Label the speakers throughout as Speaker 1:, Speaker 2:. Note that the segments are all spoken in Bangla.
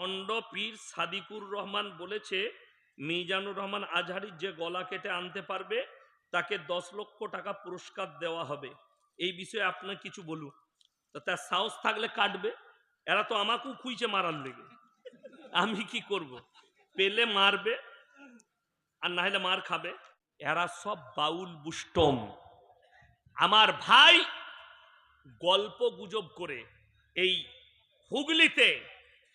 Speaker 1: ভণ্ড পীর সাদিকুর রহমান বলেছে মিজানুর রহমান আজহারির যে গলা কেটে আনতে পারবে তাকে 10 লক্ষ টাকা পুরস্কার দেওয়া হবে। এই বিষয়ে আপনার কিছু বলুন। তো তার সাহস থাকলে কাটবে। এরা তো আমাকেও খুঁজছে মারার লেগে, আমি কি করব? পেলে মারবে আর না হলে মার খাবে। এরা সব বাউল বুষ্টম। আমার ভাই গল্প গুজব করে এই হুগলিতে,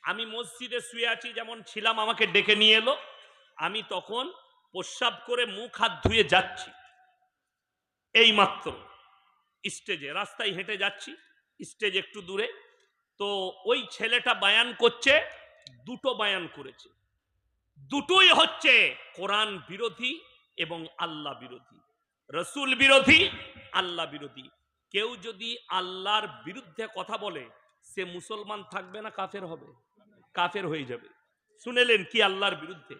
Speaker 1: আমি মসজিদে শুয়ে আছি যেমন ছিলাম, আমাকে ডেকে নিয়ে এলো। আমি তখন প্রস্রাব করে মুখ হাত ধুয়ে যাচ্ছি, এই মাত্র স্টেজে রাস্তায় হেঁটে যাচ্ছি, স্টেজ একটু দূরে। তো ওই ছেলেটা বায়ান করছে, দুটো বায়ান করেছে, দুটোই হচ্ছে কোরআন বিরোধী এবং আল্লাহ বিরোধী, রসুল বিরোধী, আল্লাহ বিরোধী। কেউ যদি আল্লাহর বিরুদ্ধে কথা বলে সে মুসলমান থাকবে না, কাফের হবে, কাফের হয়ে যাবে। শুনেলেন কি আল্লাহর বিরুদ্ধে?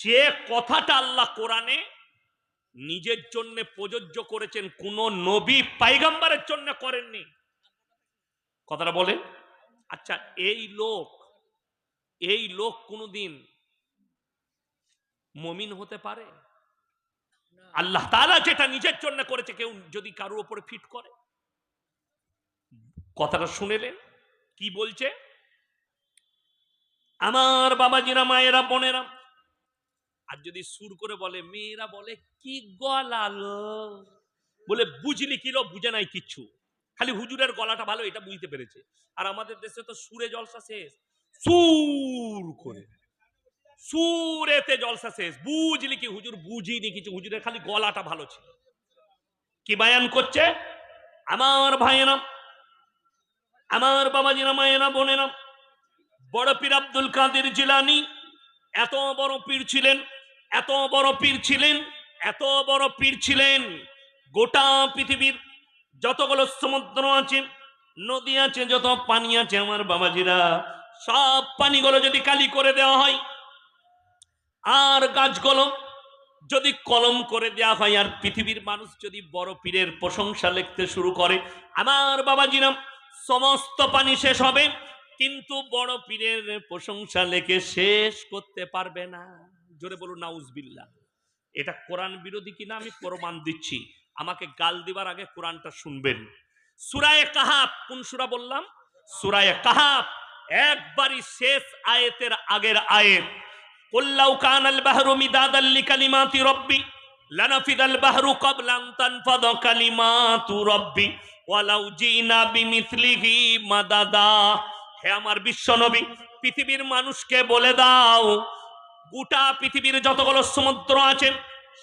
Speaker 1: যে কথাটা আল্লাহ কোরআনে নিজের জন্য প্রযোজ্য করেছেন, কোন নবী পাইগাম্বারের জন্য করেননি। কথাটা বলেন। আচ্ছা, এই লোক কোনদিন মুমিন হতে পারে? আল্লাহ তাআলা যেটা নিজের জন্য করেছে কেউ যদি কারোর উপরে ফিট করে। কথাটা শুনেলেন কি বলছে? আমার বাবাজিরা, মায়েরা, বোনেরা, আর যদি সুর করে বলে, মেয়েরা বলে কি গলালো, বলে বুঝলি কিলো, বুঝে নাই কিচ্ছু, খালি হুজুরের গলাটা ভালো এটা বুঝতে পেরেছে। আর আমাদের দেশে তো সুরে জলসা শেষ, সুর করে সুরেতে জলসা শেষ। বুঝলি কি? হুজুর বুঝিনি কিছু, হুজুরের খালি গলাটা ভালো ছিল। কি বায়ান করছে? আমার ভাইয়েরা, আমার বাবাজিরা, মায়েরা, বোনেরা, বড় পীর আব্দুল কাদের জিলানী এত বড় পীর ছিলেন, এত বড় পীর ছিলেন, এত বড় পীর ছিলেন। গোটা পৃথিবীর যতগুলো সমুদ্র আছে, নদী আছে, যত পানি আছে, আমার বাবাজিরা, সব পানিগুলো যদি কালি করে দেওয়া হয়, আর গাছগুলো যদি কলম করে দেওয়া হয়, আর পৃথিবীর মানুষ যদি বড় পীরের প্রশংসা লিখতে শুরু করে, আমার বাবাজিরা, সমস্ত পানি শেষ হবে কিন্তু বড় পীরের প্রশংসা লেখে শেষ করতে পারবে না। জোরে বলুন নাউজুবিল্লাহ। এটা কোরআন বিরোধী কিনা আমি প্রমাণ দিচ্ছি। আমাকে গাল দিবার আগে কোরআনটা শুনবেন। সূরা কাহাফ, কোন সূরা বললাম? সূরা কাহাফ, একবারই শেষ আয়াতের আগের আয়াত। কুল্লাউ কানাল বাহরু মিদাদাল লিকালিমাতি রাব্বি লানাফিদাল বাহরু ক্বাবলা আন তানফাদা কালিমাতু রাব্বি ওয়ালাউ জিনা বিমিসলিহি মাদাদা। হে আমার বিশ্ব নবী, পৃথিবীর মানুষকে বলে দাও, গোটা পৃথিবীর যতগুলো সমুদ্র আছে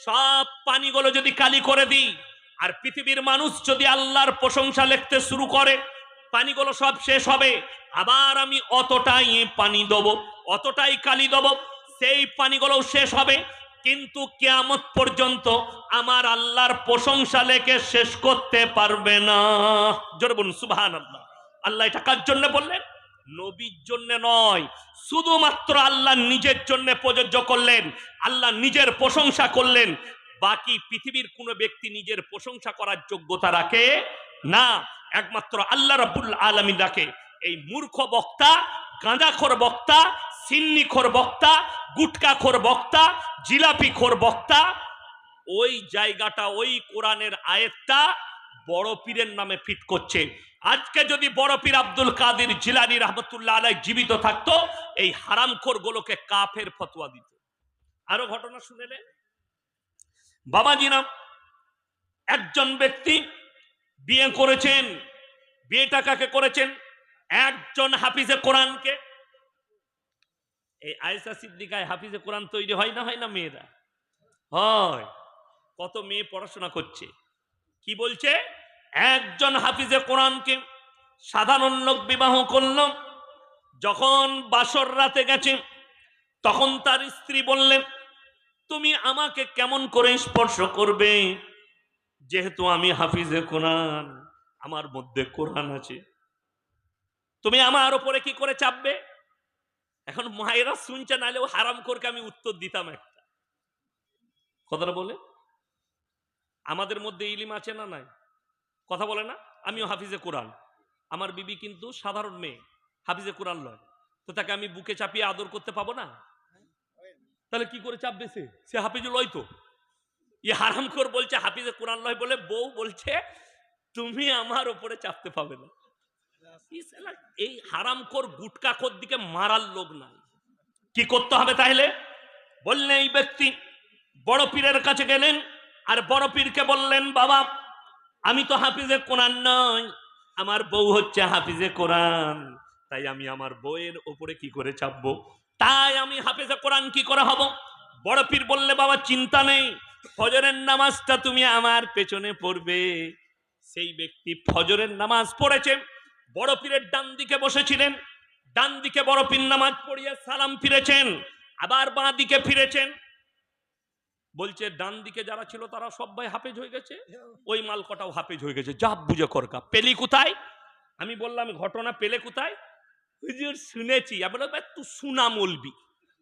Speaker 1: সব পানিগুলো যদি কালি করে দিই, আর পৃথিবীর মানুষ যদি আল্লাহর প্রশংসা লিখতে শুরু করে, পানিগুলো সব শেষ হবে। আবার আমি অতটাই পানি দেবো, অতটাই কালি দেবো, সেই পানিগুলো শেষ হবে, কিন্তু কিয়ামত পর্যন্ত আমার আল্লাহর প্রশংসা লেখে শেষ করতে পারবে না। জোরে বলুন সুবহানাল্লাহ। আল্লাহ এটা কার জন্য বললেন? নবীর জন্য নয়, শুধুমাত্র আল্লাহ নিজের জন্য প্রযোজ্য করলেন, আল্লাহ নিজের প্রশংসা করলেন। বাকি পৃথিবীর কোন ব্যক্তি নিজের প্রশংসা করার যোগ্যতা রাখে না, একমাত্র আল্লাহ রাব্বুল আলামিন রাখে। এই মূর্খ বক্তা, গাঁজাখোর বক্তা, সিন্নিখোর বক্তা, গুটকাখোর বক্তা, জিলাপিখোর বক্তা, ওই জায়গাটা, ওই কোরআনের আয়াতটা বড় পীরের নামে ফিট করছে। আজকে যদি বড় পীর আব্দুল কাদের জিলানী রাহমাতুল্লাহ আলাইহি জীবিত থাকতো, এই হারামখোর গুলোকে কাফের ফতোয়া দিত। আরো ঘটনা শুনেলে বাবাজিরা, একজন ব্যক্তি বিয়ে করেছেন, বিয়েটা কাকে করেছেন? একজন হাফিজে কোরআনকে। এই আয়েশা সিদ্দিকায় হাফিজে কোরআন তৈরি হয় না, হয় না? মেয়েরা হয়, কত মেয়ে পড়াশোনা করছে। কি বলছে? একজন হাফিজে কোরআনকে সাধারণ লোক বিবাহ করল। যখন বাসর রাতে গেছে, তখন তার স্ত্রী বললেন, তুমি আমাকে কেমন করে স্পর্শ করবে, যেহেতু আমি হাফিজে কোরআন, আমার মধ্যে কোরআন আছে, তুমি আমার উপরে কি করে চাপবে? এখন মায়েরা শুনছে, নাহলেও হারাম করকে আমি উত্তর দিতাম একটা। কথাটা বলে, আমাদের মধ্যে ইলিম আছে না নাই? কথা বলে না? আমিও হাফিজে কোরআন, আমার বিবি কিন্তু সাধারণ মেয়ে, হাফিজে কোরআন নয়। তো তাকে আমি বুকে চাপিয়ে আদর করতে পাবো না? তাহলে কি করে চাপবে? সে হাফিজুল লয় তো। হারামখোর বলছে হাফিজে কোরআন লয় বলে বউ বলছে তুমি আমার উপরে চাপতে পাবে না। এই হারামখোর গুটকাখোর দিকে মারার লোক নাই। কি করতে হবে তাহলে? বললেন এই ব্যক্তি বড় পীরের কাছে গেলেন, আর বড় পীরকে বললেন বাবা আমি তো হাফিজে কোরআন নই, আমার বউ হচ্ছে হাফিজে কোরআন, তাই আমি আমার বউয়ের উপরে কি করে চাপবো? তাই আমি হাফিজে কোরআন কি করে হব? বড় পীর বললে বাবা চিন্তা নেই, ফজরের নামাজটা তুমি আমার পেছনে পড়বে। সেই ব্যক্তি ফজরের নামাজ পড়েছে, বড় পীরের ডান দিকে বসেছিলেন, ডান দিকে বড় পীর নামাজ পড়িয়ে সালাম ফিরেছেন, আবার বাঁ দিকে ফিরেছেন। বলছে ডান দিকে যারা ছিল তারা সবাই হাফেজ হয়ে গেছে, ওই মাল কটাও হাফেজ হয়ে গেছে, যা বুঝে করকা। পেলি কোথায়? আমি বললাম ঘটনা পেলে কোথায়? হুজুর শুনেছি। আমি বললাম তুই সুনা মলবি,